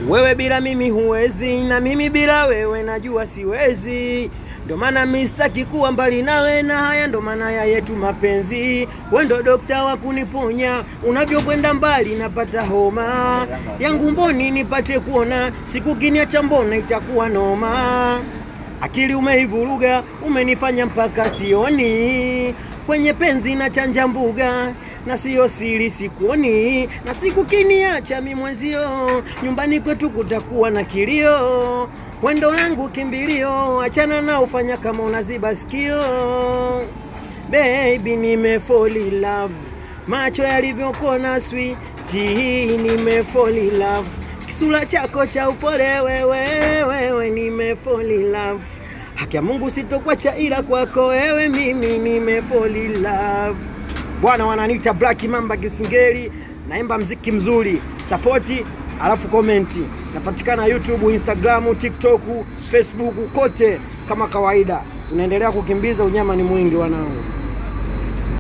Wewe bila mimi huwezi, na mimi bila wewe najua siwezi. Ndo maana mimi sitaki kuwa mbali nawe, na haya ndo maana ya yetu mapenzi. Wewe ndo dokta wa kuniponya, unavyokwenda mbali napata homa. Yangu mboni nipate kuona, siku kiniacha mbona itakuwa noma. Akili umeivuruga, umenifanya mpaka sioni. Kwenye penzi na chanja mbuga, na sio siri sikuoni. Na siku kiniacha mimi mwenzio, nyumbani kwetu kutakuwa na kilio. Wendo langu kimbilio, achana na ufanya kama unaziba sikio. Baby nimefall in love, macho yalivyokona sweet, nimefall in love. Kisura chako cha upole wewe nimefall in love. Haki ya Mungu sitokwacha ila kwako wewe mimi nimefall in love. Bwana wananiita Black Mamba Kisingeli, naimba mziki mzuri. Support alafu komenti. Napatikana YouTube, Instagram, TikTok, Facebook, kote kama kawaida. Unaendelea kukimbiza, unyama ni mwingi wanangu.